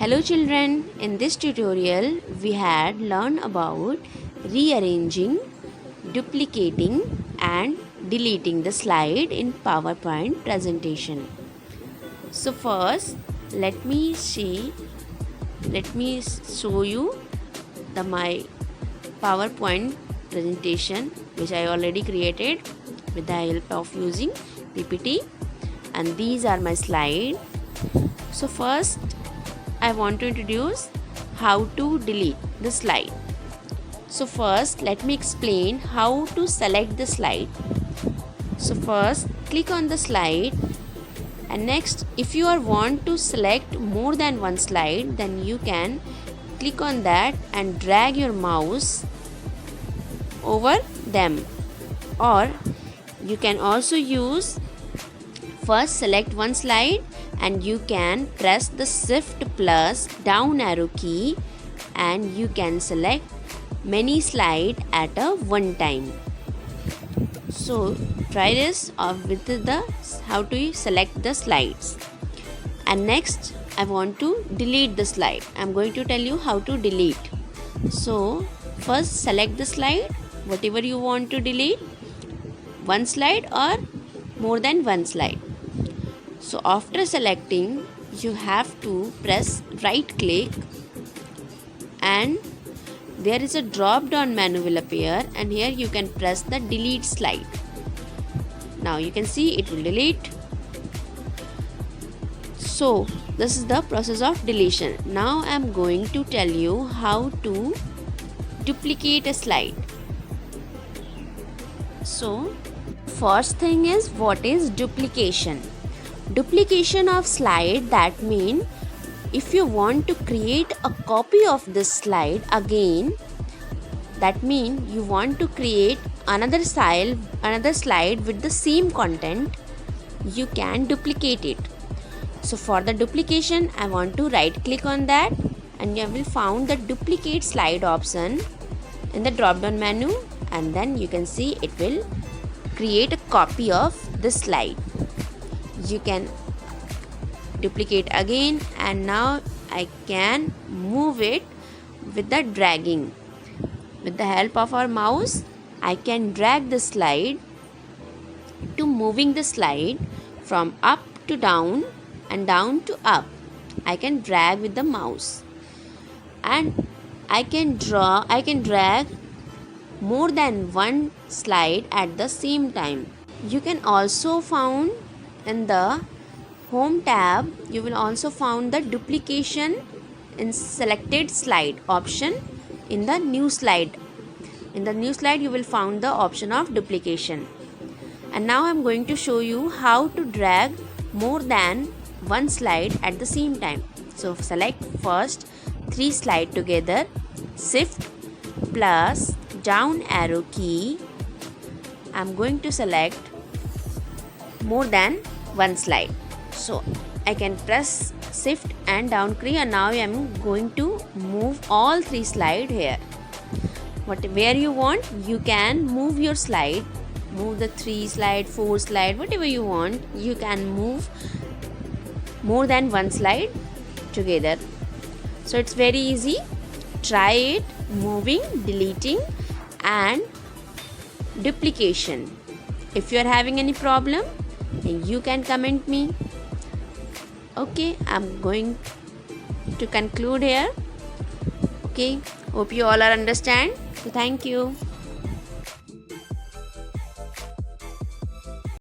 Hello children, in this tutorial we had learned about rearranging, duplicating and deleting the slide in PowerPoint presentation. So first let me show you my PowerPoint presentation which I already created with the help of using PPT, and these are my slides. So first I want to introduce how to delete the slide. So first let me explain how to select the slide. So first click on the slide, and next if you want to select more than one slide, then you can click on that and drag your mouse over them, or you can also use first select one slide and you can press the shift plus down arrow key and you can select many slides at a one time. So try this with the how to select the slides. And next I want to delete the slide. I'm going to tell you how to delete. So first select the slide, whatever you want to delete, one slide or more than one slide. So after selecting, you have to press right click and there is a drop down menu will appear, and here you can press the delete slide. Now you can see it will delete. So this is the process of deletion. Now I am going to tell you how to duplicate a slide. So first thing is, what is duplication? Duplication of slide, that means if you want to create a copy of this slide again, that means you want to create another slide with the same content, you can duplicate it. So for the duplication, I want to right click on that and you will find the duplicate slide option in the drop down menu, and then you can see it will create a copy of this slide. You can duplicate again, and now I can move it with the dragging. With the help of our mouse, I can drag the slide to moving the slide from up to down and down to up. I can drag with the mouse, and I can drag more than one slide at the same time. You can also find in the home tab, you will also find the duplication in selected slide option in the new slide. In the new slide you will find the option of duplication. And now I am going to show you how to drag more than one slide at the same time. So select first 3 slides together, shift plus down arrow key. I am going to select more than one slide. So I can press shift and down key, and now I am going to move all 3 slides here. Where you want, you can move your slide, move the 3 slide, 4 slide, whatever you want. You can move more than one slide together. So it's very easy. Try it, moving, deleting and duplication. If you are having any problem, you can comment me. Okay, I'm going to conclude here. Okay, hope you all are understand. So thank you.